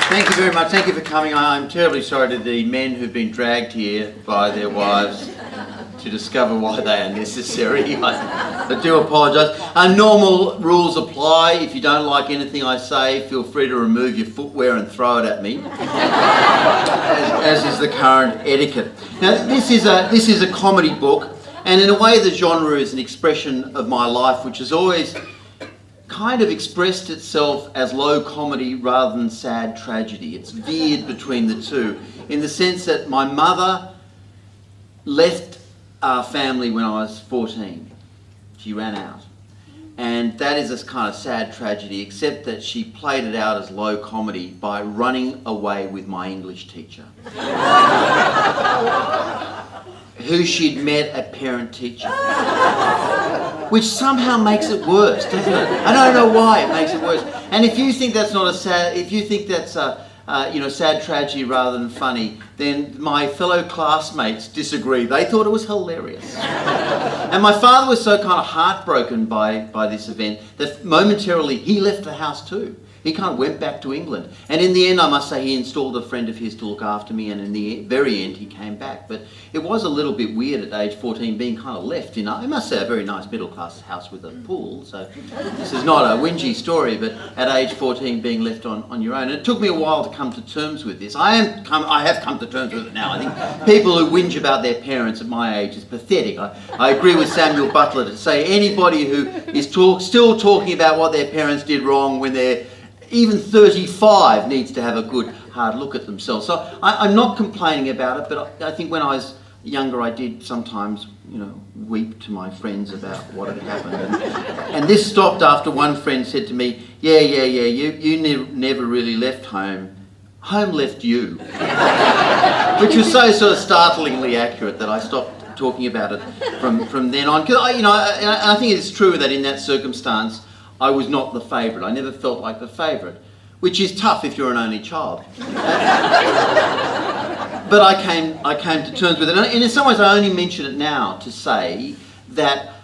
Thank you very much. Thank you for coming. I'm terribly sorry to the men who've been dragged here by their wives to discover why they are necessary. I do apologise. Normal rules apply. If you don't like anything I say, feel free to remove your footwear and throw it at me, as is the current etiquette. Now, this is a comedy book, and in a way the genre is an expression of my life, which has always kind of expressed itself as low comedy rather than sad tragedy. It's veered between the two, in the sense that my mother left our family when I was 14. She ran out. And that is a kind of sad tragedy, except that she played it out as low comedy by running away with my English teacher, who she'd met at parent-teacher, which somehow makes it worse, doesn't it? I don't know why it makes it worse. And if you think that's not a sad, if you think that's a sad tragedy rather than funny, then my fellow classmates disagree. They thought it was hilarious. And my father was so kind of heartbroken by this event that momentarily he left the house too. He kind of went back to England. And in the end, I must say, he installed a friend of his to look after me, and in the very end, he came back. But it was a little bit weird at age 14 being kind of left in, I must say, a very nice middle-class house with a pool. So this is not a whingy story, but at age 14 being left on your own. And it took me a while to come to terms with this. I have come to terms with it now. I think people who whinge about their parents at my age is pathetic. I agree with Samuel Butler to say anybody who is still talking about what their parents did wrong when they're even 35 needs to have a good hard look at themselves. So I'm not complaining about it, but I think when I was younger I did sometimes, weep to my friends about what had happened. And this stopped after one friend said to me, yeah, you never really left home. Home left you. Which was so sort of startlingly accurate that I stopped talking about it from then on. Because I think it's true that in that circumstance I was not the favourite. I never felt like the favourite, which is tough if you're an only child. But I came to terms with it. And in some ways I only mention it now to say that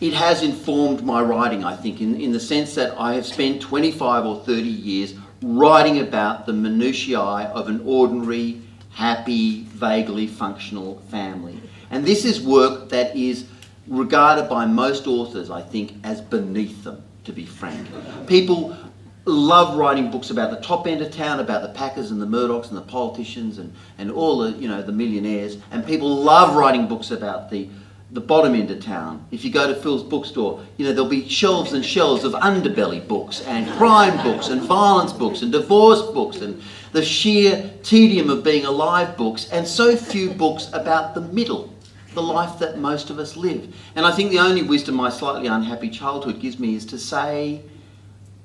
it has informed my writing, I think, in the sense that I have spent 25 or 30 years writing about the minutiae of an ordinary, happy, vaguely functional family. And this is work that is regarded by most authors, I think, as beneath them, to be frank. People love writing books about the top end of town, about the Packers and the Murdochs and the politicians and all the, the millionaires. And people love writing books about the bottom end of town. If you go to Phil's bookstore, there'll be shelves and shelves of underbelly books and crime books and violence books and divorce books and the sheer tedium of being alive books, and so few books about the middle, the life that most of us live. And I think the only wisdom my slightly unhappy childhood gives me is to say,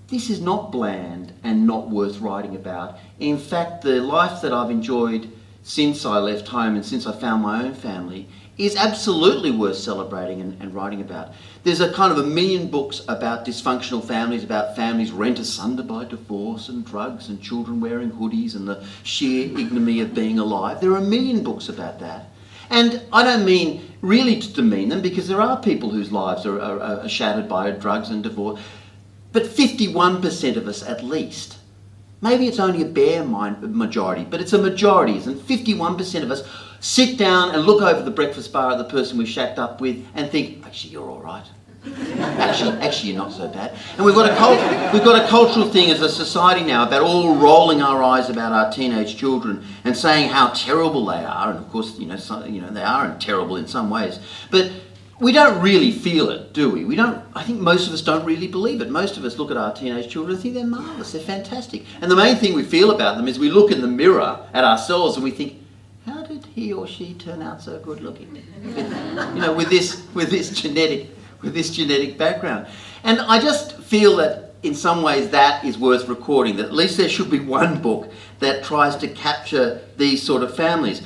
this is not bland and not worth writing about. In fact, the life that I've enjoyed since I left home and since I found my own family is absolutely worth celebrating and writing about. There's a kind of a million books about dysfunctional families, about families rent asunder by divorce and drugs and children wearing hoodies and the sheer ignominy of being alive. There are a million books about that. And I don't mean really to demean them, because there are people whose lives are shattered by drugs and divorce. But 51% of us at least, maybe it's only a bare majority, but it's a majority, and 51% of us sit down and look over the breakfast bar at the person we shacked up with and think, actually, you're all right. Actually, you're not so bad. And we've got a cultural thing as a society now about all rolling our eyes about our teenage children and saying how terrible they are. And of course, they are terrible in some ways. But we don't really feel it, do we? I think most of us don't really believe it. Most of us look at our teenage children and think they're marvellous, they're fantastic. And the main thing we feel about them is we look in the mirror at ourselves and we think, how did he or she turn out so good looking? With this genetic background. And I just feel that in some ways that is worth recording, that at least there should be one book that tries to capture these sort of families.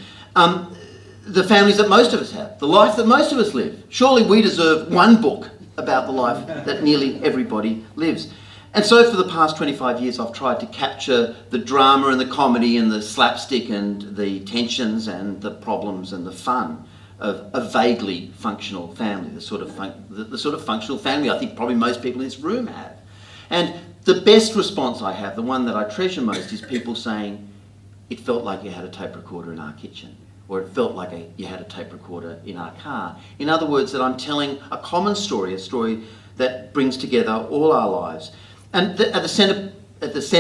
The families that most of us have, the life that most of us live. Surely we deserve one book about the life that nearly everybody lives. And so for the past 25 years I've tried to capture the drama and the comedy and the slapstick and the tensions and the problems and the fun of a vaguely functional family, the sort of functional family I think probably most people in this room have. And the best response I have, the one that I treasure most, is people saying, it felt like you had a tape recorder in our kitchen, or it felt like you had a tape recorder in our car. In other words, that I'm telling a common story, a story that brings together all our lives. And at the centre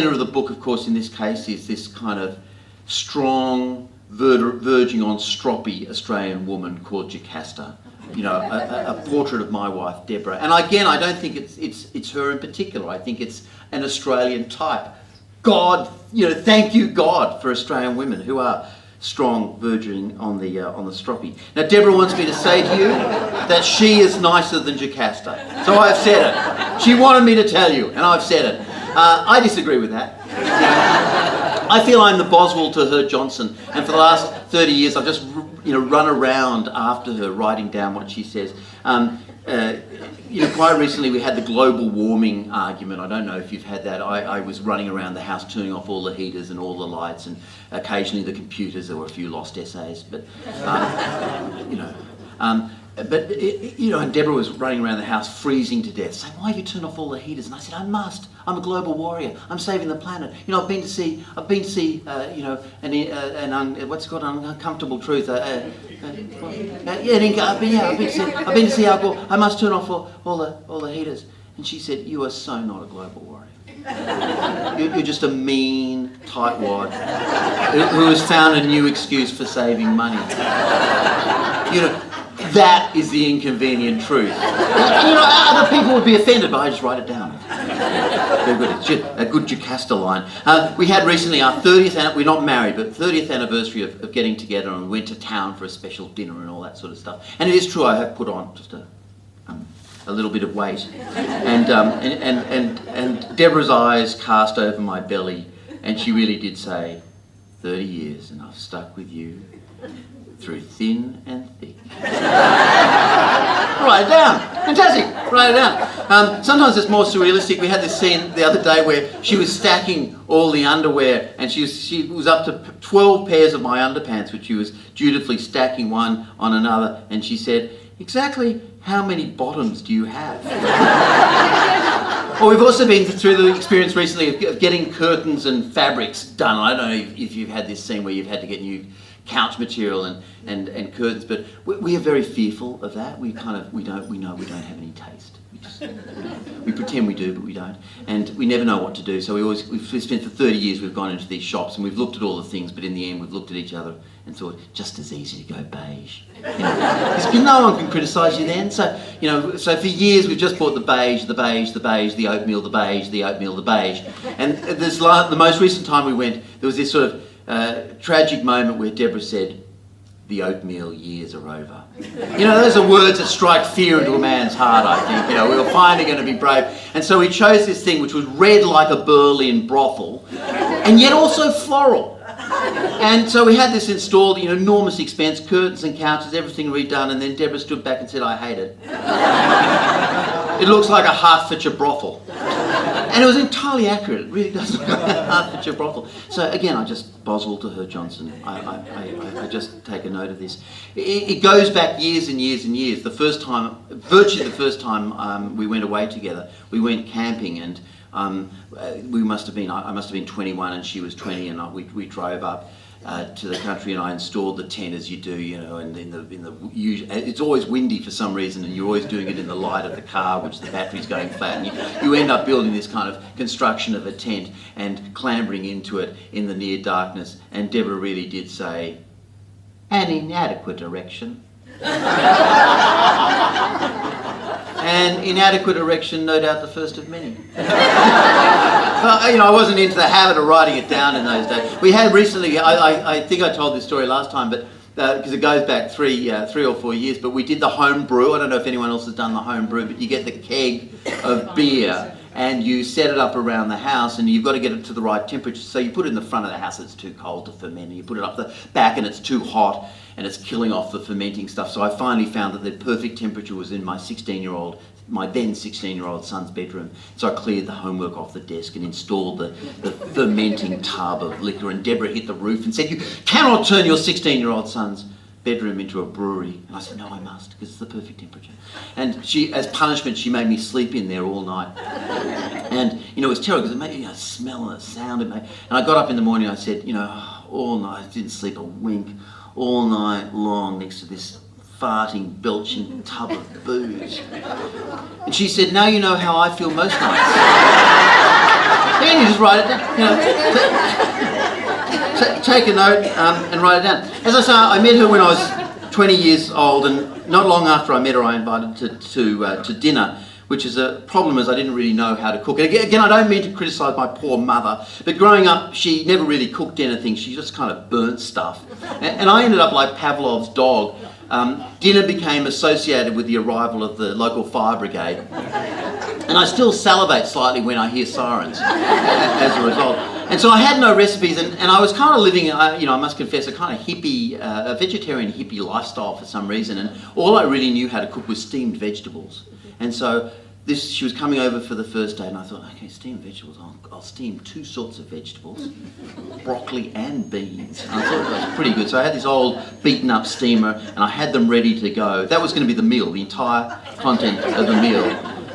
of the book, of course, in this case, is this kind of strong, verging on stroppy Australian woman called Jocasta. You know, a portrait of my wife, Deborah. And again, I don't think it's her in particular. I think it's an Australian type. God, you know, thank you, God, for Australian women who are strong, verging on the stroppy. Now, Deborah wants me to say to you that she is nicer than Jocasta. So I've said it. She wanted me to tell you, and I've said it. I disagree with that. I feel I'm the Boswell to her Johnson, and for the last 30 years I've just run around after her, writing down what she says. Quite recently we had the global warming argument. I don't know if you've had that. I was running around the house turning off all the heaters and all the lights, and occasionally the computers. There were a few lost essays, but and Deborah was running around the house freezing to death, saying, "Why have you turned off all the heaters?" And I said, "I must. I'm a global warrior. I'm saving the planet. I've been to see what's it called, an uncomfortable truth. I've been to see Al Gore. I must turn off all the heaters." And she said, "You are so not a global warrior. You're just a mean tightwad who has found a new excuse for saving money." That is the inconvenient truth. Other people would be offended, but I just write it down. Very good. It's a good Jocasta line. We had recently our 30th, we're not married, but 30th anniversary of getting together, and we went to town for a special dinner and all that sort of stuff. And it is true, I have put on just a little bit of weight. And Deborah's eyes cast over my belly, and she really did say, 30 years and I've stuck with you through thin and thick. Write it down. Fantastic. Write it down. Sometimes it's more surrealistic. We had this scene the other day where she was stacking all the underwear, and she was up to 12 pairs of my underpants, which she was dutifully stacking one on another, and she said, "Exactly how many bottoms do you have?" Well, we've also been through the experience recently of getting curtains and fabrics done. I don't know if you've had this scene where you've had to get new couch material and curtains, but we are very fearful of that. We know we don't have any taste. We pretend we do, but we don't, and we never know what to do. So we've spent for 30 years. We've gone into these shops and we've looked at all the things, but in the end, we've looked at each other and thought, just as easy to go beige. Because no one can criticise you then. So so for years we've just bought the beige, the beige, the beige, the oatmeal, the beige, the oatmeal, the beige. And the most recent time we went, there was this sort of tragic moment where Deborah said, "The oatmeal years are over." Those are words that strike fear into a man's heart, I think. We were finally going to be brave. And so we chose this thing which was red like a Berlin brothel, and yet also floral. And so we had this installed, enormous expense, curtains and couches, everything redone, and then Deborah stood back and said, "I hate it. It looks like a Hertfordshire brothel." And it was entirely accurate. It really does look like a Hertfordshire brothel. So again, I just Boswell to her Johnson. I just take a note of this. It goes back years and years and years. Virtually the first time we went away together, we went camping, and I must have been 21 and she was 20, and we drove up to the country, and I installed the tent as you do, and it's always windy for some reason, and you're always doing it in the light of the car, which the battery's going flat, and you end up building this kind of construction of a tent and clambering into it in the near darkness. And Deborah really did say, "An inadequate erection." And inadequate erection, no doubt the first of many. I wasn't into the habit of writing it down in those days. We had recently, I think I told this story last time, but because it goes back 3 or 4 years, but we did the home brew. I don't know if anyone else has done the home brew, but you get the keg of beer and you set it up around the house, and you've got to get it to the right temperature. So you put it in the front of the house, it's too cold to ferment, and you put it up the back and it's too hot and it's killing off the fermenting stuff. So I finally found that the perfect temperature was in my then 16-year-old son's bedroom. So I cleared the homework off the desk and installed the fermenting tub of liquor, and Deborah hit the roof and said, "You cannot turn your 16-year-old son's bedroom into a brewery." And I said, "No, I must, because it's the perfect temperature." And she, as punishment, she made me sleep in there all night. And, it was terrible because it made, smell and a sound it made. And I got up in the morning and I said, all night, I didn't sleep a wink, all night long next to this farting, belching tub of booze. And she said, now you know how I feel most nights. Then you just write it down, take a note and write it down. As I say, I met her when I was 20 years old, and not long after I met her, I invited her to dinner, which is a problem as I didn't really know how to cook. And again, I don't mean to criticise my poor mother, but growing up, she never really cooked anything. She just kind of burnt stuff. And I ended up like Pavlov's dog. Dinner became associated with the arrival of the local fire brigade. And I still salivate slightly when I hear sirens as a result. And so I had no recipes, and I was kind of living, I must confess, a kind of hippie, a vegetarian hippie lifestyle for some reason. And all I really knew how to cook was steamed vegetables. And so she was coming over for the first day, and I thought, okay, steamed vegetables, I'll steam 2 sorts of vegetables, broccoli and beans. And I thought that was pretty good. So I had this old beaten up steamer, and I had them ready to go. That was going to be the meal, the entire content of the meal.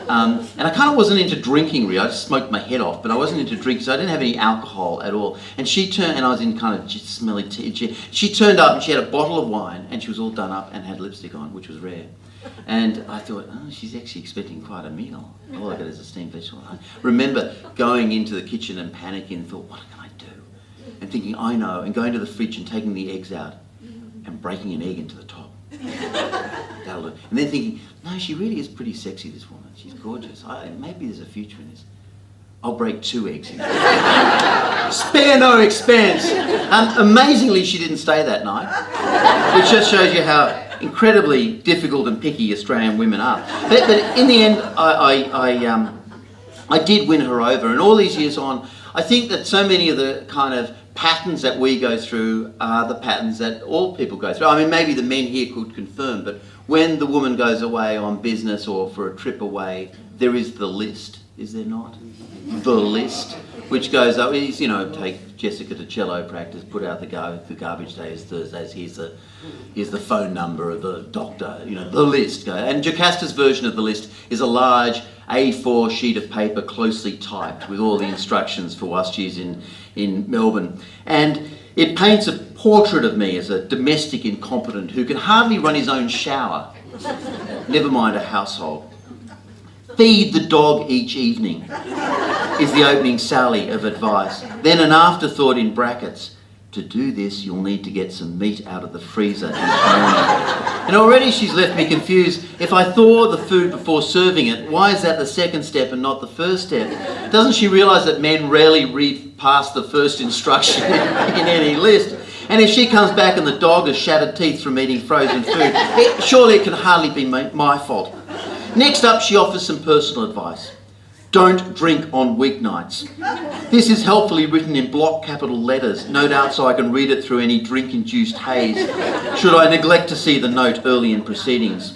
And I kind of wasn't into drinking really. I just smoked my head off, but I wasn't into drinking, so I didn't have any alcohol at all. And she turned, and I was in kind of smelly tea. She turned up and she had a bottle of wine, and she was all done up and had lipstick on, which was rare. And I thought, she's actually expecting quite a meal. All I got is a steamed vegetable. I remember going into the kitchen and panicking and thought, what can I do? And thinking, I know, and going to the fridge and taking the eggs out and breaking an egg into the top. That'll do. And then thinking, no, she really is pretty sexy, this woman. She's gorgeous. Maybe there's a future in this. I'll break 2 eggs in. Spare no expense. Amazingly, she didn't stay that night, which just shows you how incredibly difficult and picky Australian women are. But in the end, I did win her over. And all these years on, I think that so many of the kind of patterns that we go through are the patterns that all people go through. I mean, maybe the men here could confirm, but when the woman goes away on business or for a trip away, there is the list, is there not? The list, which goes up, take Jessica to cello practice, put out the garbage day is Thursdays, here's the phone number of the doctor, the list. And Jocasta's version of the list is a large A4 sheet of paper closely typed with all the instructions for whilst she's in Melbourne. And it paints a portrait of me as a domestic incompetent who can hardly run his own shower, never mind a household. Feed the dog each evening is the opening sally of advice. Then an afterthought in brackets. To do this, you'll need to get some meat out of the freezer each morning. And already she's left me confused. If I thaw the food before serving it, why is that the second step and not the first step? Doesn't she realise that men rarely read past the first instruction in any list? And if she comes back and the dog has shattered teeth from eating frozen food, surely it can hardly be my fault. Next up, she offers some personal advice. Don't drink on weeknights. This is helpfully written in block capital letters, no doubt so I can read it through any drink-induced haze, should I neglect to see the note early in proceedings.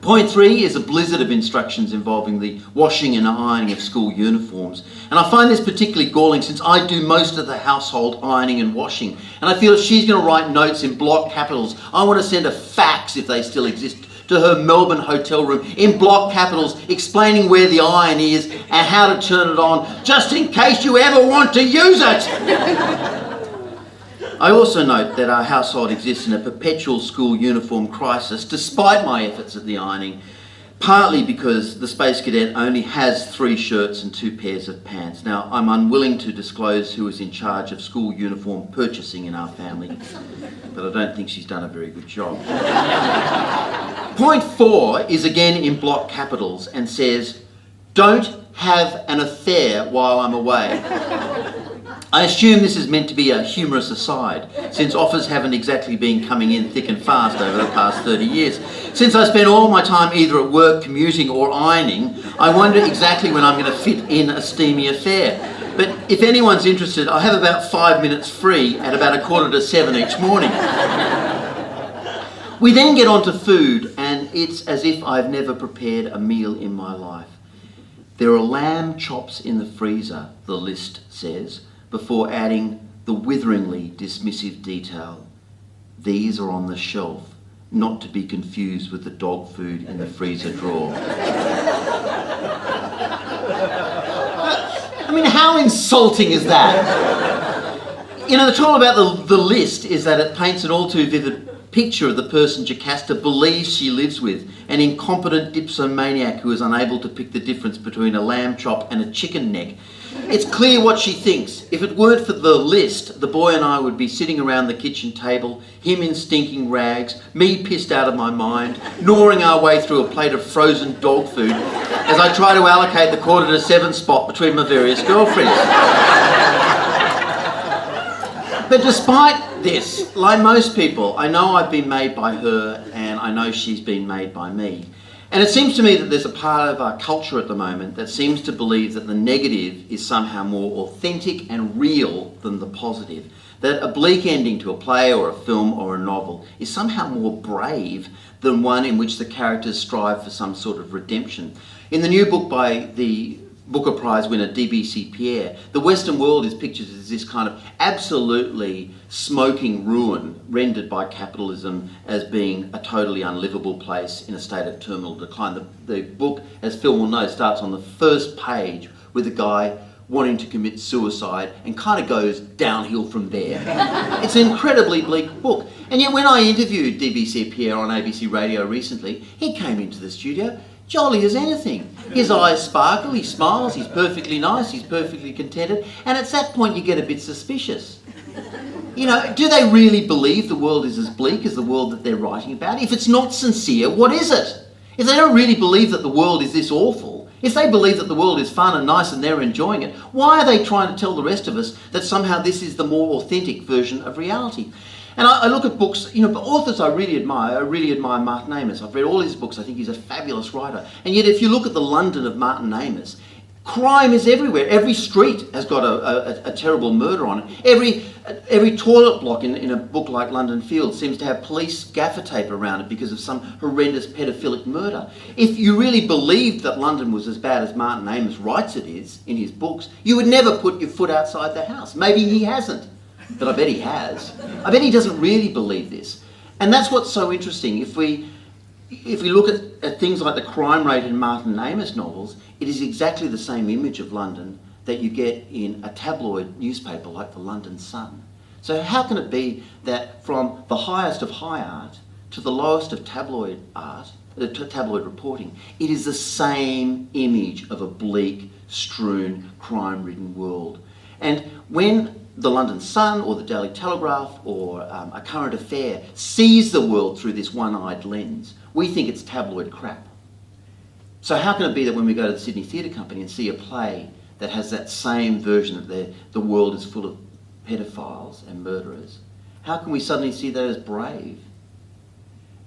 Point 3 is a blizzard of instructions involving the washing and ironing of school uniforms. And I find this particularly galling since I do most of the household ironing and washing. And I feel if she's going to write notes in block capitals, I want to send a fax, if they still exist, to her Melbourne hotel room in block capitals explaining where the iron is and how to turn it on, just in case you ever want to use it. I also note that our household exists in a perpetual school uniform crisis, despite my efforts at the ironing, partly because the Space Cadet only has 3 shirts and 2 pairs of pants. Now, I'm unwilling to disclose who is in charge of school uniform purchasing in our family, but I don't think she's done a very good job. Point 4 is again in block capitals and says, don't have an affair while I'm away. I assume this is meant to be a humorous aside, since offers haven't exactly been coming in thick and fast over the past 30 years. Since I spend all my time either at work, commuting or ironing, I wonder exactly when I'm going to fit in a steamy affair. But if anyone's interested, I have about 5 minutes free at about 6:45 each morning. We then get on to food, and it's as if I've never prepared a meal in my life. There are lamb chops in the freezer, the list says, before adding the witheringly dismissive detail. These are on the shelf, not to be confused with the dog food in the freezer drawer. I mean, how insulting is that? You know, the trouble about the list is that it paints an all too vivid picture of the person Jocasta believes she lives with, an incompetent dipsomaniac who is unable to pick the difference between a lamb chop and a chicken neck. It's clear what she thinks. If it weren't for the list, the boy and I would be sitting around the kitchen table, him in stinking rags, me pissed out of my mind, gnawing our way through a plate of frozen dog food as I try to allocate the 6:45 spot between my various girlfriends. But despite this, like most people, I know I've been made by her and I know she's been made by me. And it seems to me that there's a part of our culture at the moment that seems to believe that the negative is somehow more authentic and real than the positive. That a bleak ending to a play or a film or a novel is somehow more brave than one in which the characters strive for some sort of redemption. In the new book by the Booker Prize winner D.B.C. Pierre, the Western world is pictured as this kind of absolutely smoking ruin rendered by capitalism as being a totally unlivable place in a state of terminal decline. The book, as Phil will know, starts on the first page with a guy wanting to commit suicide and kind of goes downhill from there. It's an incredibly bleak book. And yet when I interviewed D.B.C. Pierre on ABC Radio recently, he came into the studio jolly as anything. His eyes sparkle, he smiles, he's perfectly nice, he's perfectly contented, and at that point you get a bit suspicious. You know, do they really believe the world is as bleak as the world that they're writing about? If it's not sincere, what is it? If they don't really believe that the world is this awful, if they believe that the world is fun and nice and they're enjoying it, why are they trying to tell the rest of us that somehow this is the more authentic version of reality? And I look at books, you know, but authors I really admire. I really admire Martin Amis. I've read all his books. I think he's a fabulous writer. And yet if you look at the London of Martin Amis, crime is everywhere. Every street has got a terrible murder on it. Every toilet block in a book like London Fields seems to have police gaffer tape around it because of some horrendous pedophilic murder. If you really believed that London was as bad as Martin Amis writes it is in his books, you would never put your foot outside the house. Maybe he hasn't. But I bet he has. I bet he doesn't really believe this. And that's what's so interesting. If we look at things like the crime rate in Martin Amis novels, it is exactly the same image of London that you get in a tabloid newspaper like the London Sun. So how can it be that from the highest of high art to the lowest of tabloid art, tabloid reporting, it is the same image of a bleak, strewn, crime-ridden world? And when the London Sun or the Daily Telegraph or a Current Affair sees the world through this one-eyed lens, we think it's tabloid crap. So how can it be that when we go to the Sydney Theatre Company and see a play that has that same version that the world is full of pedophiles and murderers, how can we suddenly see that as brave?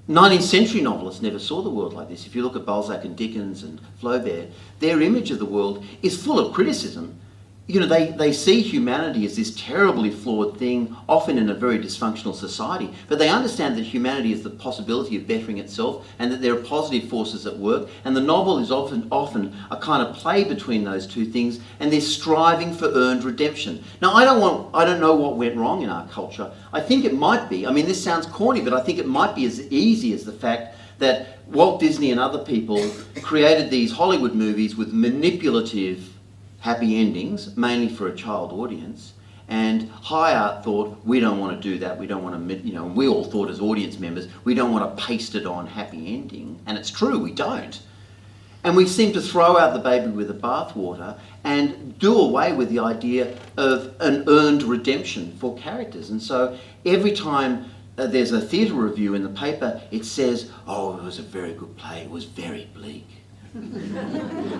19th century novelists never saw the world like this. If you look at Balzac and Dickens and Flaubert, their image of the world is full of criticism. You know, they see humanity as this terribly flawed thing, often in a very dysfunctional society, but they understand that humanity is the possibility of bettering itself and that there are positive forces at work, and the novel is often a kind of play between those two things, and they're striving for earned redemption. Now, I don't know what went wrong in our culture. I think it might be, I mean, this sounds corny, but I think it might be as easy as the fact that Walt Disney and other people created these Hollywood movies with manipulative happy endings, mainly for a child audience, and high art thought, we don't want to do that, we don't want to, you know, we all thought as audience members, we don't want to paste it on happy ending, and it's true, we don't. And we seem to throw out the baby with the bathwater and do away with the idea of an earned redemption for characters. And so every time there's a theatre review in the paper, it says, oh, it was a very good play, it was very bleak.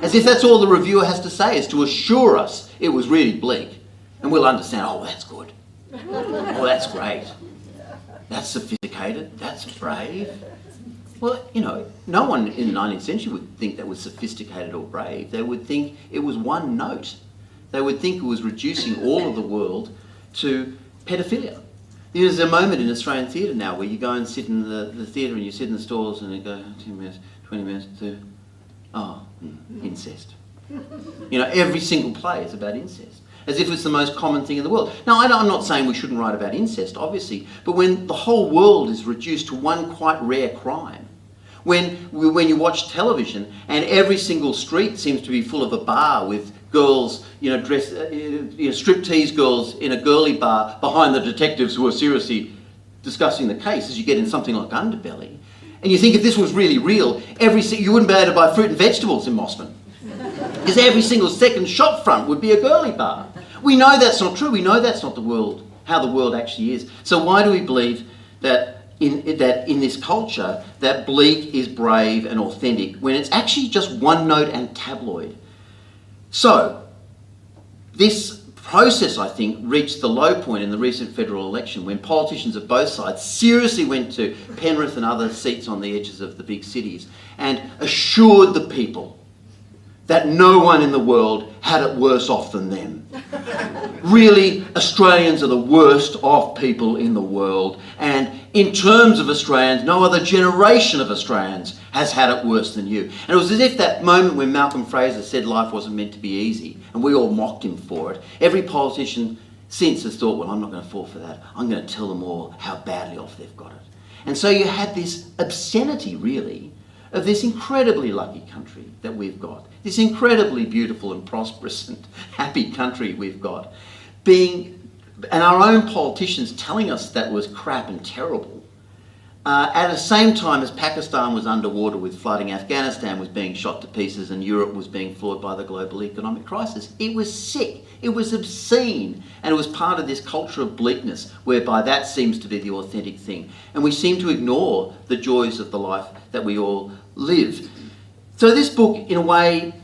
As if that's all the reviewer has to say, is to assure us it was really bleak. And we'll understand, oh, that's good. Oh, that's great. That's sophisticated. That's brave. Well, you know, no one in the 19th century would think that was sophisticated or brave. They would think it was one note. They would think it was reducing all of the world to pedophilia. There's a moment in Australian theatre now where you go and sit in the theatre and you sit in the stalls and you go 10 minutes, 20 minutes, incest. You know, every single play is about incest, as if it's the most common thing in the world. Now, I'm not saying we shouldn't write about incest, obviously, but when the whole world is reduced to one quite rare crime, when you watch television and every single street seems to be full of a bar with girls, striptease girls in a girly bar behind the detectives who are seriously discussing the case, as you get in something like Underbelly. And you think if this was really real, you wouldn't be able to buy fruit and vegetables in Mosman. Because every single second shop front would be a girly bar. We know that's not true. We know that's not how the world actually is. So why do we believe that in this culture that bleak is brave and authentic when it's actually just one note and tabloid? So this process, I think, reached the low point in the recent federal election when politicians of both sides seriously went to Penrith and other seats on the edges of the big cities and assured the people that no one in the world had it worse off than them. Really, Australians are the worst off people in the world, and in terms of Australians, no other generation of Australians has had it worse than you. And it was as if that moment when Malcolm Fraser said life wasn't meant to be easy, and we all mocked him for it, every politician since has thought, well, I'm not going to fall for that. I'm going to tell them all how badly off they've got it. And so you had this obscenity, really, of this incredibly lucky country that we've got, this incredibly beautiful and prosperous and happy country we've got, and our own politicians telling us that was crap and terrible, at the same time as Pakistan was underwater with flooding, Afghanistan was being shot to pieces, and Europe was being floored by the global economic crisis. It was sick, it was obscene, and it was part of this culture of bleakness, whereby that seems to be the authentic thing. And we seem to ignore the joys of the life that we all live. So this book, in a way,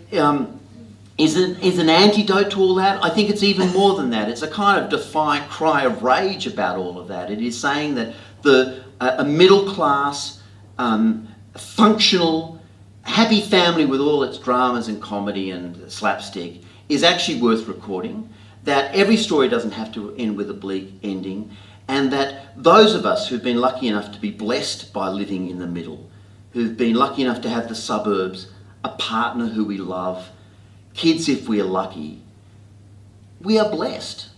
is an antidote to all that. I think it's even more than that. It's a kind of defiant cry of rage about all of that. It is saying that a middle class, functional, happy family with all its dramas and comedy and slapstick is actually worth recording, that every story doesn't have to end with a bleak ending, and that those of us who've been lucky enough to be blessed by living in the middle, who've been lucky enough to have the suburbs, a partner who we love, kids if we are lucky, we are blessed.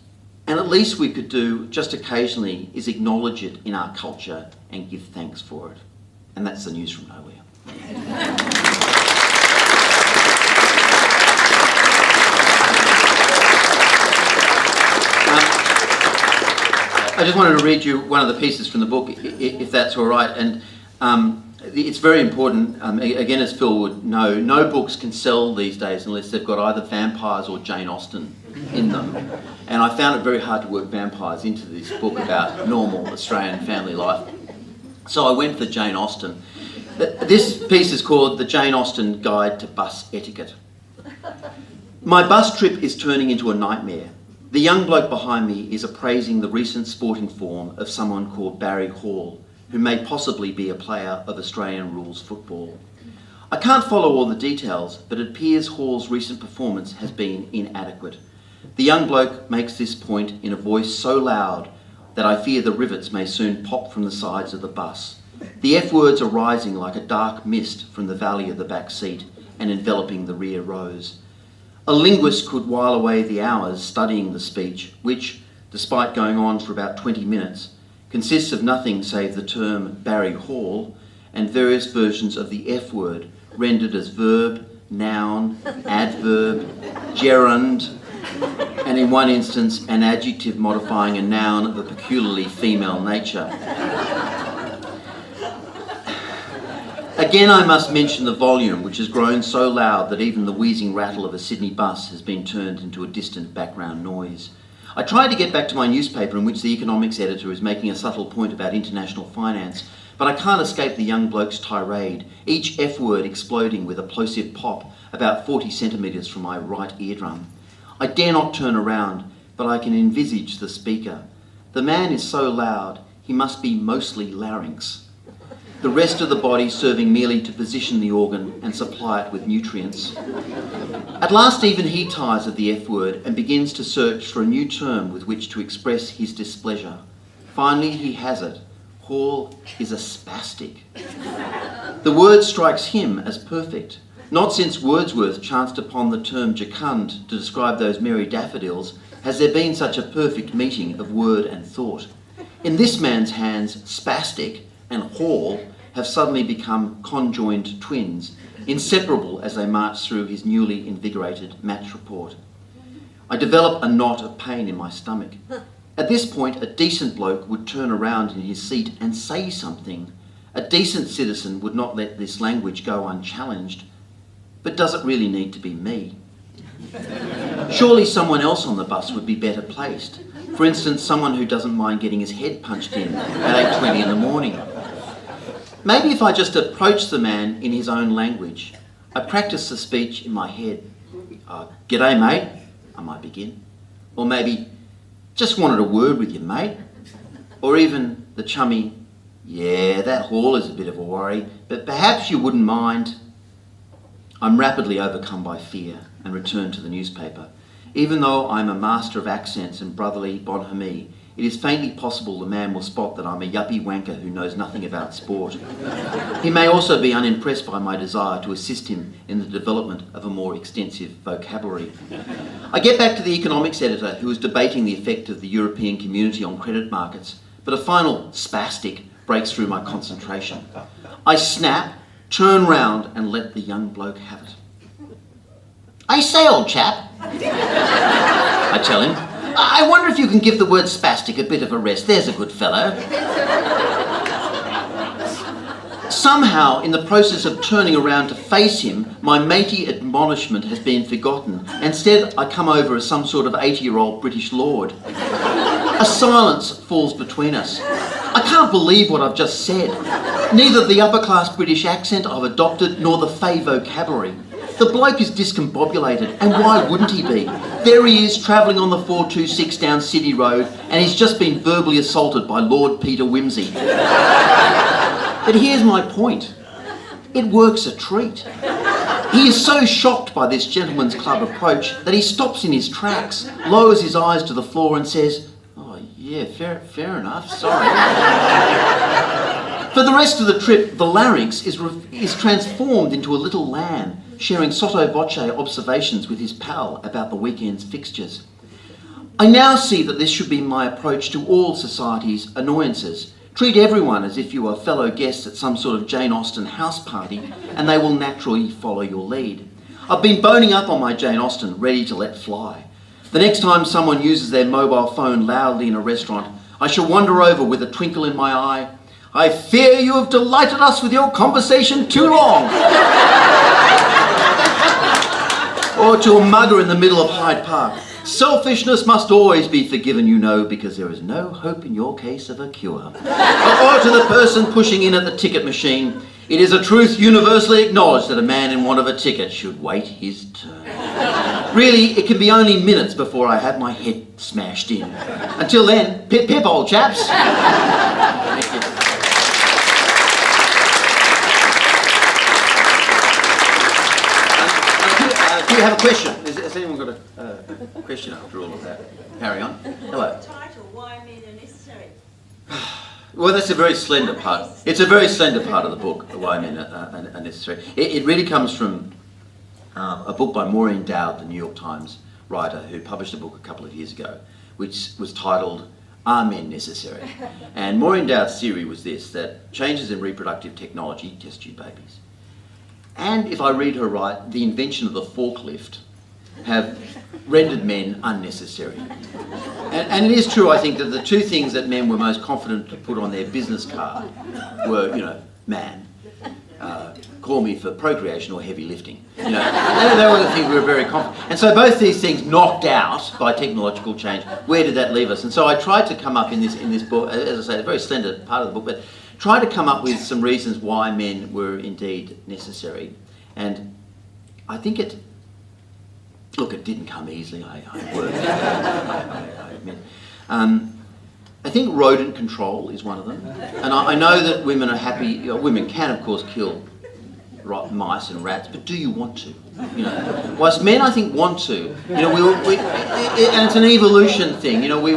And at least we could do, just occasionally, is acknowledge it in our culture and give thanks for it. And that's the news from nowhere. I just wanted to read you one of the pieces from the book, if that's all right. And it's very important, again, as Phil would know, no books can sell these days unless they've got either vampires or Jane Austen in them. And I found it very hard to work vampires into this book about normal Australian family life. So I went for Jane Austen. This piece is called The Jane Austen Guide to Bus Etiquette. My bus trip is turning into a nightmare. The young bloke behind me is appraising the recent sporting form of someone called Barry Hall, who may possibly be a player of Australian rules football. I can't follow all the details, but it appears Hall's recent performance has been inadequate. The young bloke makes this point in a voice so loud that I fear the rivets may soon pop from the sides of the bus. The F words are rising like a dark mist from the valley of the back seat and enveloping the rear rows. A linguist could while away the hours studying the speech, which, despite going on for about 20 minutes, consists of nothing save the term Barry Hall and various versions of the F word, rendered as verb, noun, adverb, gerund, and in one instance, an adjective modifying a noun of a peculiarly female nature. Again, I must mention the volume, which has grown so loud that even the wheezing rattle of a Sydney bus has been turned into a distant background noise. I tried to get back to my newspaper in which the economics editor is making a subtle point about international finance, but I can't escape the young bloke's tirade, each F word exploding with a plosive pop about 40 centimetres from my right eardrum. I dare not turn around, but I can envisage the speaker. The man is so loud, he must be mostly larynx. The rest of the body serving merely to position the organ and supply it with nutrients. At last even he tires of the F word and begins to search for a new term with which to express his displeasure. Finally he has it. Hall is a spastic. The word strikes him as perfect. Not since Wordsworth chanced upon the term jocund to describe those merry daffodils has there been such a perfect meeting of word and thought. In this man's hands, spastic and Hall have suddenly become conjoined twins inseparable as they march through his newly invigorated match report. I develop a knot of pain in my stomach. At this point, a decent bloke would turn around in his seat and say something. A decent citizen would not let this language go unchallenged. But does it really need to be me? Surely someone else on the bus would be better placed. For instance, someone who doesn't mind getting his head punched in at 8:20 in the morning. Maybe if I just approach the man in his own language, I practice the speech in my head. G'day, mate, I might begin. Or maybe, just wanted a word with you, mate. Or even the chummy, yeah, that hall is a bit of a worry, but perhaps you wouldn't mind. I'm rapidly overcome by fear and return to the newspaper. Even though I'm a master of accents and brotherly bonhomie, it is faintly possible the man will spot that I'm a yuppie wanker who knows nothing about sport. He may also be unimpressed by my desire to assist him in the development of a more extensive vocabulary. I get back to the economics editor who is debating the effect of the European community on credit markets, but a final spastic breaks through my concentration. I snap, turn round and let the young bloke have it. I say, old chap, I tell him, I wonder if you can give the word spastic a bit of a rest. There's a good fellow. Somehow, in the process of turning around to face him, my matey admonishment has been forgotten. Instead, I come over as some sort of 80-year-old British lord. A silence falls between us. I can't believe what I've just said. Neither the upper-class British accent I've adopted nor the fey vocabulary. The bloke is discombobulated, and why wouldn't he be? There he is, travelling on the 426 down City Road, and he's just been verbally assaulted by Lord Peter Wimsey. But here's my point. It works a treat. He is so shocked by this gentleman's club approach that he stops in his tracks, lowers his eyes to the floor and says, "Oh yeah, fair enough, sorry." For the rest of the trip, the larynx is transformed into a little lamb, sharing sotto voce observations with his pal about the weekend's fixtures. I now see that this should be my approach to all society's annoyances. Treat everyone as if you are fellow guests at some sort of Jane Austen house party, and they will naturally follow your lead. I've been boning up on my Jane Austen, ready to let fly. The next time someone uses their mobile phone loudly in a restaurant, I shall wander over with a twinkle in my eye. I fear you have delighted us with your conversation too long. Or to a mugger in the middle of Hyde Park. Selfishness must always be forgiven, you know, because there is no hope in your case of a cure. Or to the person pushing in at the ticket machine. It is a truth universally acknowledged that a man in want of a ticket should wait his turn. Really, it can be only minutes before I have my head smashed in. Until then, pip pip, old chaps. Thank you. Do you have a question? Has anyone got a question after all of that? Carry on. Hello. The title, Why Men Are Necessary. Well, that's a very slender part. It's a very slender part of the book, Why Men Are Necessary. It really comes from a book by Maureen Dowd, the New York Times writer, who published a book a couple of years ago, which was titled, Are Men Necessary? And Maureen Dowd's theory was this, that changes in reproductive technology, test tube babies, and if I read her right, the invention of the forklift have rendered men unnecessary. And it is true, I think, that the two things that men were most confident to put on their business card were, man, call me for procreation or heavy lifting. They were the things we were very confident. And so both these things knocked out by technological change, where did that leave us? And so I tried to come up in this book, as I say, a very slender part of the book, but try to come up with some reasons why men were indeed necessary. And I think it didn't come easily, I worked, I admit. I think rodent control is one of them. And I know that women are happy, women can of course kill mice and rats, but do you want to? Whilst men I think want to. And it's an evolution thing. We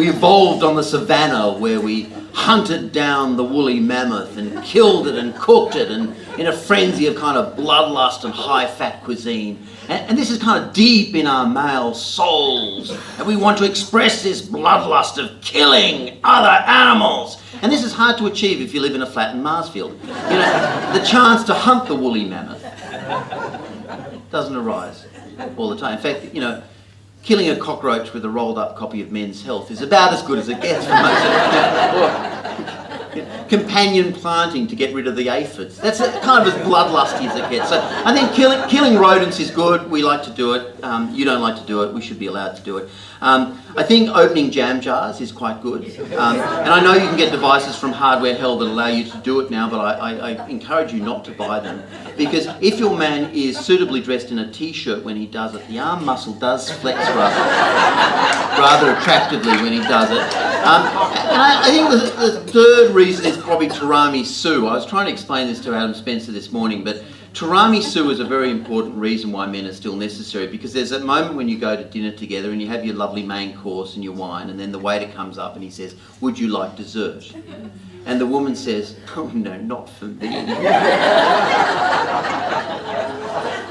evolved on the savannah where we hunted down the woolly mammoth and killed it and cooked it and in a frenzy of kind of bloodlust and high-fat cuisine. And this is kind of deep in our male souls. And we want to express this bloodlust of killing other animals. And this is hard to achieve if you live in a flattened Marsfield. You know, the chance to hunt the woolly mammoth doesn't arise all the time. In fact, you know, killing a cockroach with a rolled up copy of Men's Health is about as good as it gets for most of it. Companion planting to get rid of the aphids. That's kind of as bloodlusty as it gets. So I think killing rodents is good. We like to do it. You don't like to do it. We should be allowed to do it. I think opening jam jars is quite good. And I know you can get devices from Hardware Hell that allow you to do it now, but I encourage you not to buy them. Because if your man is suitably dressed in a t-shirt when he does it, the arm muscle does flex rather attractively when he does it. And I think the third reason is probably tiramisu. I was trying to explain this to Adam Spencer this morning, but tiramisu is a very important reason why men are still necessary, because there's that moment when you go to dinner together and you have your lovely main course and your wine, and then the waiter comes up and he says, "Would you like dessert?" And the woman says, "Oh no, not for me."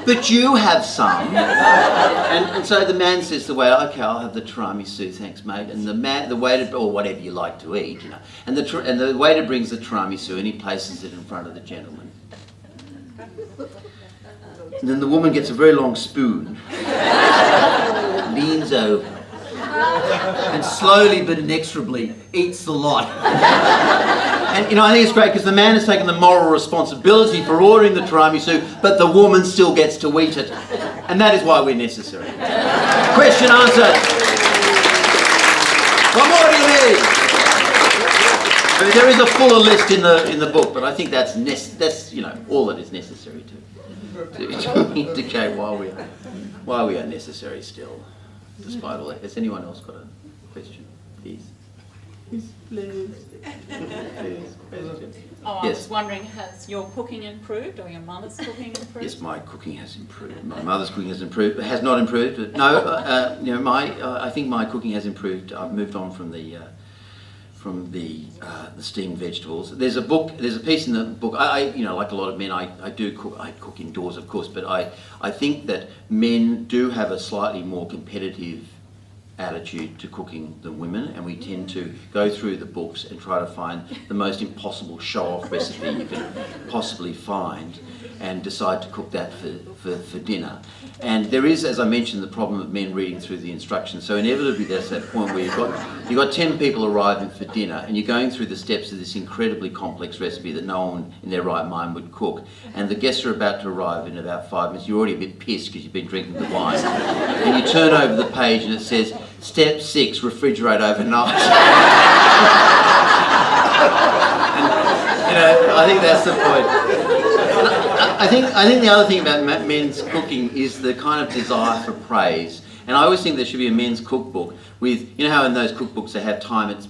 "But you have some." And so the man says to the waiter, "Okay, I'll have the tiramisu, thanks mate." And the waiter, or whatever you like to eat, you know, and the waiter brings the tiramisu and he places it in front of the gentleman. And then the woman gets a very long spoon, leans over, and slowly but inexorably eats the lot. And you know, I think it's great because the man has taken the moral responsibility for ordering the tiramisu, but the woman still gets to eat it. And that is why we're necessary. Question answered. What more do you need? I mean, there is a fuller list in the book, but I think that's you know, all that is necessary to indicate why we are necessary still, despite all that. Has anyone else got a question? Please. Please. Oh, I Yes. was wondering, has your cooking improved, or your mother's cooking improved? Yes, my cooking has improved. My mother's cooking has improved. Has not improved. But no, you know, I think my cooking has improved. I've moved on from the steamed vegetables. There's a piece in the book. You know, like a lot of men, I do cook. I cook indoors, of course, but I think that men do have a slightly more competitive attitude to cooking than women, and we tend to go through the books and try to find the most impossible show-off recipe you can possibly find and decide to cook that for dinner. And there is, as I mentioned, the problem of men reading through the instructions. So inevitably there's that point where you've got 10 people arriving for dinner and you're going through the steps of this incredibly complex recipe that no one in their right mind would cook. And the guests are about to arrive in about 5 minutes. You're already a bit pissed because you've been drinking the wine. And you turn over the page and it says, "Step 6, refrigerate overnight." And, you know, I think that's the point. I think the other thing about men's cooking is the kind of desire for praise. And I always think there should be a men's cookbook with, you know how in those cookbooks they have time it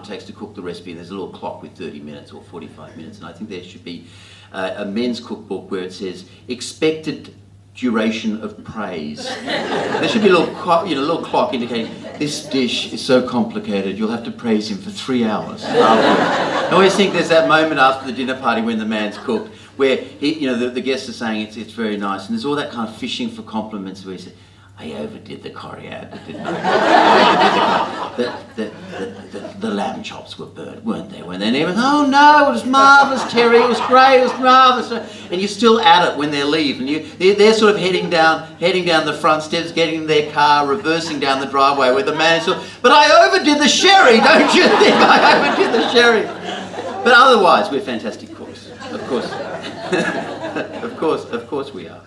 takes to cook the recipe, and there's a little clock with 30 minutes or 45 minutes. And I think there should be a men's cookbook where it says expected duration of praise. There should be a little clock indicating this dish is so complicated you'll have to praise him for 3 hours afterwards. I always think there's that moment after the dinner party when the man's cooked where the guests are saying it's very nice, and there's all that kind of fishing for compliments where he said, "I overdid the coriander, didn't I? I overdid the lamb chops were burnt, weren't they? When they never, oh no, it was marvellous, Terry, it was great, it was marvellous." And you're still at it when they leave, and they're sort of heading down the front steps, getting in their car, reversing down the driveway where the man said, "But I overdid the sherry, don't you think I overdid the sherry?" But otherwise, we're fantastic cooks, of course. Of course we are.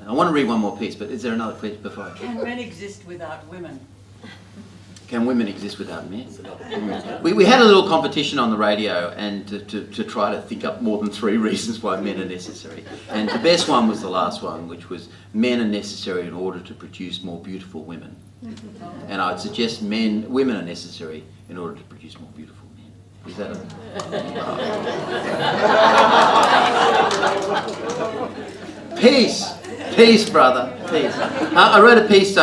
I want to read one more piece, but is there another question before I... Can men exist without women? Can women exist without men? We had a little competition on the radio and to try to think up more than 3 reasons why men are necessary. And the best one was the last one, which was men are necessary in order to produce more beautiful women. And I'd suggest women are necessary in order to produce more beautiful men. Is that Peace, brother, peace. I wrote a piece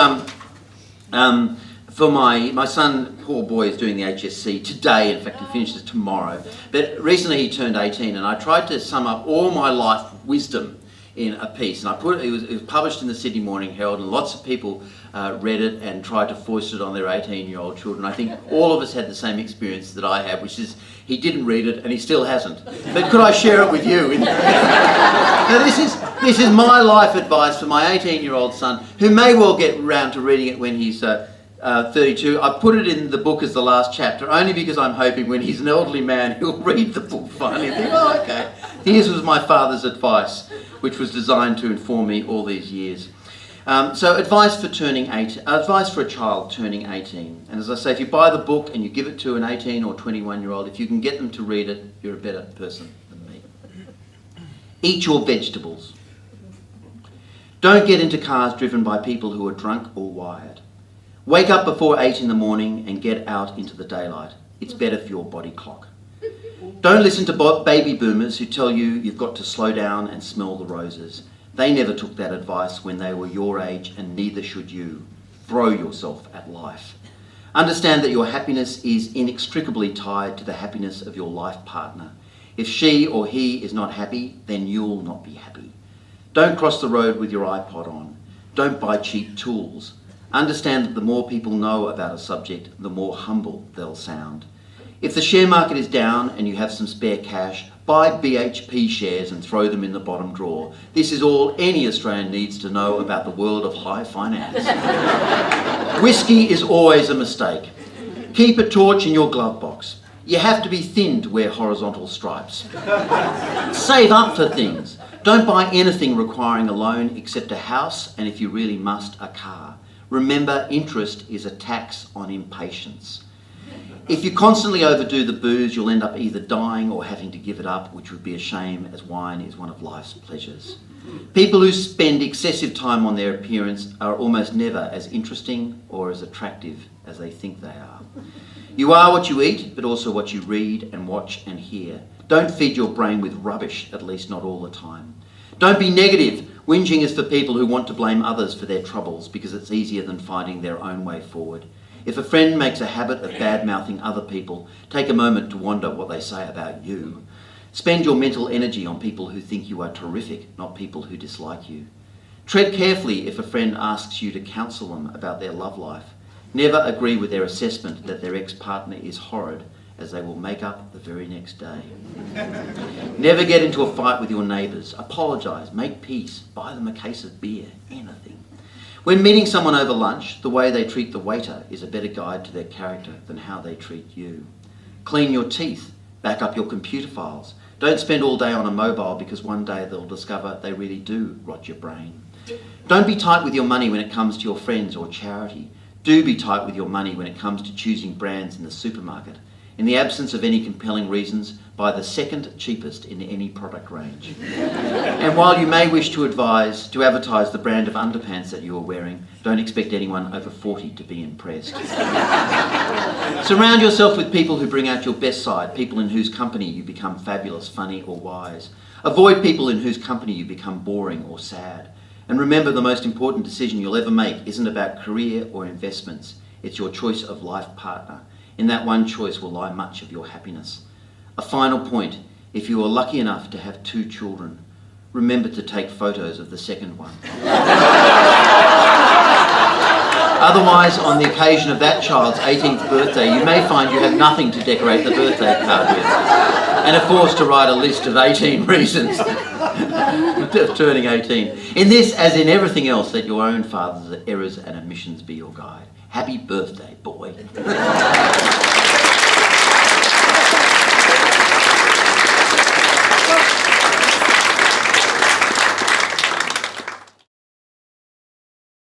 for my son, poor boy, is doing the HSC today. In fact, he finishes tomorrow. But recently he turned 18, and I tried to sum up all my life wisdom in a piece. And it was published in the Sydney Morning Herald, and lots of people read it and tried to foist it on their 18-year-old children. I think all of us had the same experience that I had, which is he didn't read it and he still hasn't. But could I share it with you? Now this is my life advice for my 18-year-old son, who may well get round to reading it when he's 32. I put it in the book as the last chapter, only because I'm hoping when he's an elderly man, he'll read the book finally and think, oh, okay. Here's was my father's advice, which was designed to inform me all these years. So advice for a child turning 18. And as I say, if you buy the book and you give it to an 18 or 21-year-old, if you can get them to read it, you're a better person than me. Eat your vegetables. Don't get into cars driven by people who are drunk or wired. Wake up before 8 in the morning and get out into the daylight. It's better for your body clock. Don't listen to baby boomers who tell you you've got to slow down and smell the roses. They never took that advice when they were your age, and neither should you. Throw yourself at life. Understand that your happiness is inextricably tied to the happiness of your life partner. If she or he is not happy, then you'll not be happy. Don't cross the road with your iPod on. Don't buy cheap tools. Understand that the more people know about a subject, the more humble they'll sound. If the share market is down and you have some spare cash, buy BHP shares and throw them in the bottom drawer. This is all any Australian needs to know about the world of high finance. Whiskey is always a mistake. Keep a torch in your glove box. You have to be thin to wear horizontal stripes. Save up for things. Don't buy anything requiring a loan except a house, and if you really must, a car. Remember, interest is a tax on impatience. If you constantly overdo the booze, you'll end up either dying or having to give it up, which would be a shame, as wine is one of life's pleasures. People who spend excessive time on their appearance are almost never as interesting or as attractive as they think they are. You are what you eat, but also what you read and watch and hear. Don't feed your brain with rubbish, at least not all the time. Don't be negative. Whinging is for people who want to blame others for their troubles because it's easier than finding their own way forward. If a friend makes a habit of bad-mouthing other people, take a moment to wonder what they say about you. Spend your mental energy on people who think you are terrific, not people who dislike you. Tread carefully if a friend asks you to counsel them about their love life. Never agree with their assessment that their ex-partner is horrid, as they will make up the very next day. Never get into a fight with your neighbours. Apologise, make peace, buy them a case of beer, anything. When meeting someone over lunch, the way they treat the waiter is a better guide to their character than how they treat you. Clean your teeth, back up your computer files. Don't spend all day on a mobile because one day they'll discover they really do rot your brain. Don't be tight with your money when it comes to your friends or charity. Do be tight with your money when it comes to choosing brands in the supermarket. In the absence of any compelling reasons, buy the second cheapest in any product range. And while you may wish to advertise the brand of underpants that you are wearing, don't expect anyone over 40 to be impressed. Surround yourself with people who bring out your best side, people in whose company you become fabulous, funny or wise. Avoid people in whose company you become boring or sad. And remember, the most important decision you'll ever make isn't about career or investments. It's your choice of life partner. In that one choice will lie much of your happiness. A final point, if you are lucky enough to have 2 children, remember to take photos of the second one. Otherwise, on the occasion of that child's 18th birthday, you may find you have nothing to decorate the birthday card with, and are forced to write a list of 18 reasons of turning 18. In this, as in everything else, let your own father's errors and omissions be your guide. Happy birthday, boy.